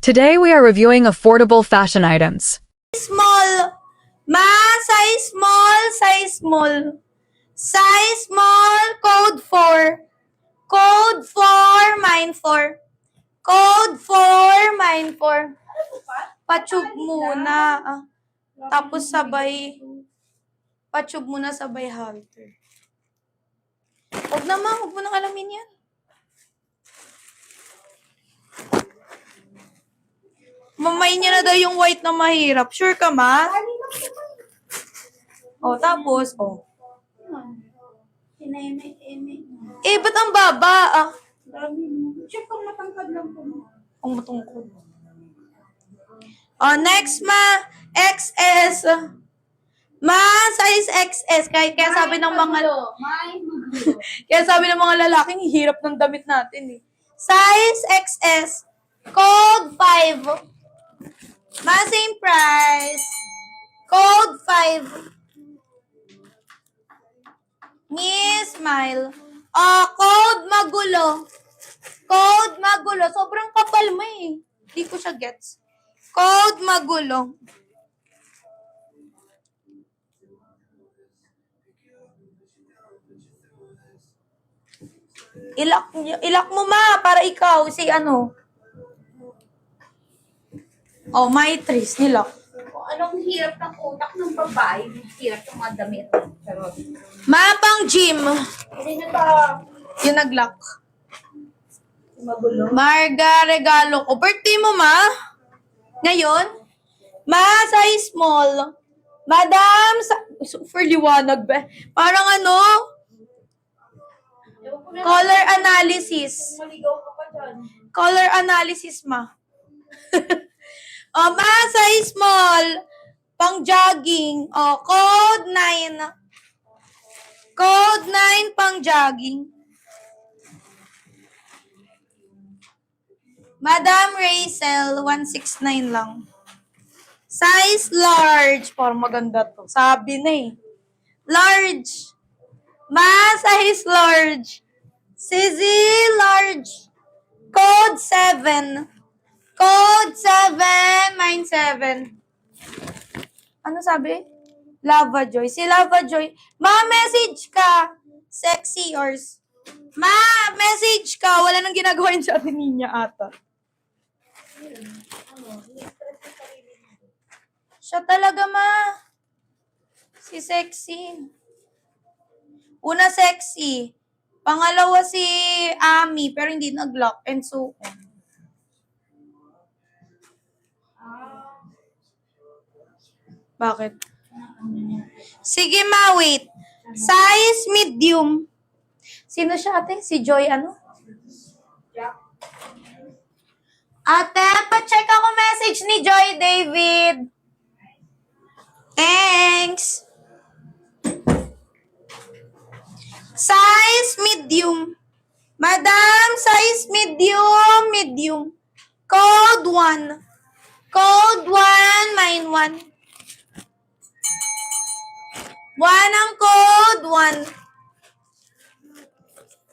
Today we are reviewing affordable fashion items. Small. Ma, size small, size small. Size small, code 4. Code 4, mine 4. Code 4, mine 4. Patsyog muna. Tapos sabay, patsyog muna sabay halter. Huwag naman, huwag mo nang alamin yan. Mamay niya na daw yung white na mahirap. Sure ka, ma? O, tapos, o. Ba't ang baba? Check kung matangkad lang po. Ang matungkol. Next, ma. XS. Ma, size XS. Kaya sabi ng mga... Kaya sabi ng mga lalaking, hirap ng damit natin eh. Size XS. Code 5. Ma, same price. Code 5. Miss Smile. Code magulo. Code magulo. Sobrang kapal mo eh. Hindi ko siya gets. Code magulo. Ilak mo ma para ikaw si ano. Maitris nilak. Anong hirap ng utak ng babae? Hirap ng mga damit. Pero, Mapang gym. hindi na ba Yung naglock. magulo? Marga, regalo ko. Birthday mo, ma? Ngayon? Ma, size small. Madam, super liwanag ba? Parang ano? Ewan ko na Color analysis. kung maligaw ka pa dyan. Color analysis, ma. Ma, size small. Pang jogging. Code 9. Code 9 pang jogging. Madam Rachel, 169 lang. Size large. Parang maganda to. Sabi na eh. Large. Ma, size large. Sizzy, large. Code 7. Code 7. Mine 7. Ano sabi? Lava Joy. Si Lava Joy. Ma, message ka. Sexy yours. Ma, message ka. Wala nang ginagawa yun sa atin niya ata. Siya talaga, ma. Si Sexy. Una, Sexy. Pangalawa, si Ami. Pero hindi nag-lock and so on. Bakit? Sige, ma, wait. Size medium. Sino siya, ate? Si Joy, ano? Ate, pa-check ako message ni Joy David. Thanks. Size medium. Madam, size medium, medium. Code 1. Code 1, mine 1. 1 ang code, 1.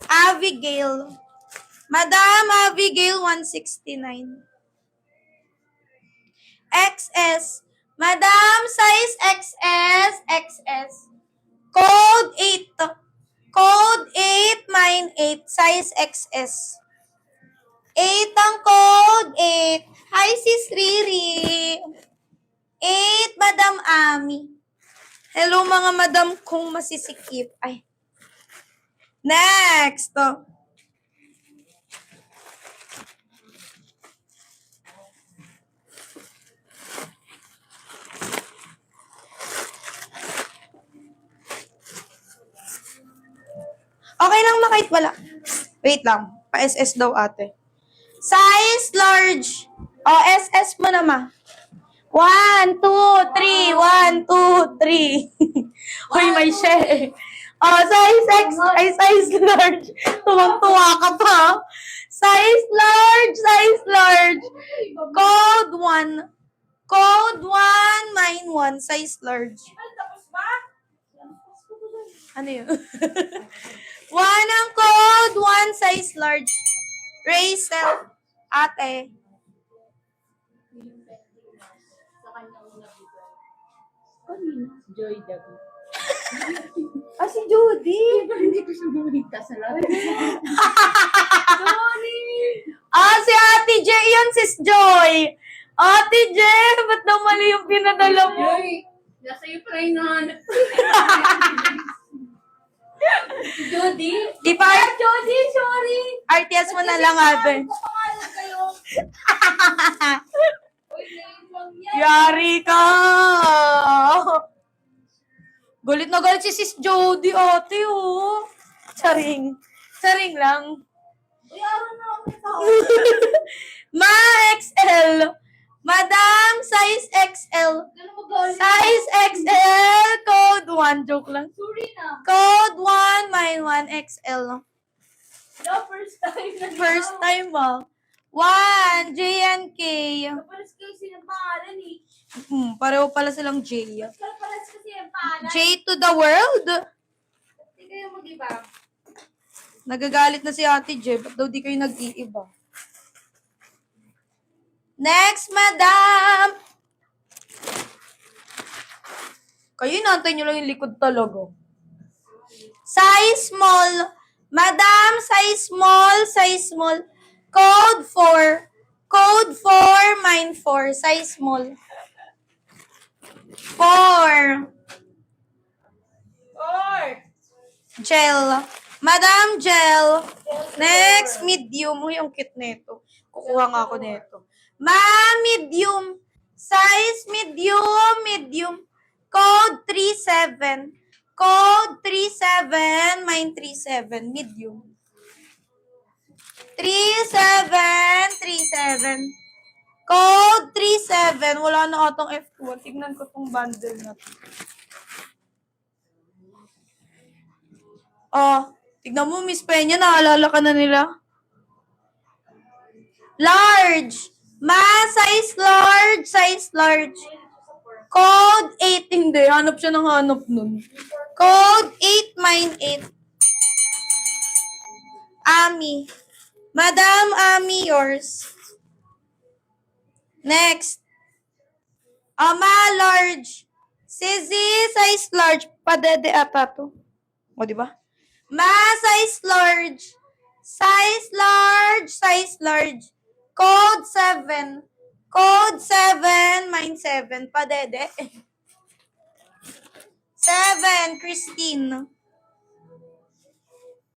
Abigail. Madam Abigail, 169. XS. Madam, size XS, XS. Code 8. Code 8, mine 8. Size XS. 8 ang code, 8. Hi, sis Riri. 8, Madam Ami. Hello, mga madam kong masisikip. Ay. Next. Okay lang ma kahit wala. Wait lang. Pa-SS daw ate. Size large. SS mo na ma. 1, 2, 3. 1, 2, 3. Hoy, may share. Size X. Ay, size large. Tuwang-tuwa ka pa. Size large. Size large. Code 1. Code 1, mine 1. Size large. Tapos ba? Ano yun? 1 ang code, 1 size large. Rachel, ate. Joy David. Ah, si Judy. Hindi ko siya makita sa lahat. Sorry! Ah, si Ate J. Yun, sis Joy. Ate J, ba't daw mali yung pinadala mo? Joy! Nasa iyo pa rin nahanap. Jody? Di ba? Jody, sorry! RTS mo na lang, ate. Pangalan kayo. Uy, ngayon lang yan. Yari ka! Galit na galit si sis Jody, ate, oh. Charing. Charing lang. Uy, araw na lang ito. Ma XL. Madam, size XL. Ganun mo galing. Size XL, code 1. Joke lang. Sorry na. Code 1, mine 1 XL. No, first time na. First time ba? 1, JNK. Kapalas kasi ng pangalan eh. Pareho pala silang J. Kapalas kasi ng pangalan. J to the world. Hindi kayo mag-iba. Nagagalit na si Ate J. Ba't daw di kayo nag-iiba? Next, madam! Kayo inaantay nyo lang yung likod talaga. Size small. Madam, size small, size small. Code 4. Code 4, mine 4. Size small. 4. Gel. Madam, gel. Next, medium. Uy, ang cute nito. Kukuha nga ako nito. Medium. Size medium, medium. Code 37. Code 37, mine 37, medium. 37. Code 37. Wala na atong F2. Tignan ko tong bundle na to. Oh, tignan mo, Miss Peña, naalala ka na nila. Large. Size large, size large. Code 8. Hindi, hanap siya ng hanap nun. Code 8, mine 8. Ami. Madam Ami, yours. Next. Ama, large. Sisi, size large. Padede ata to. O, di ba? Size large. Size large, size large. Code 7. Code 7, mine 7. Padede. 7, Christine.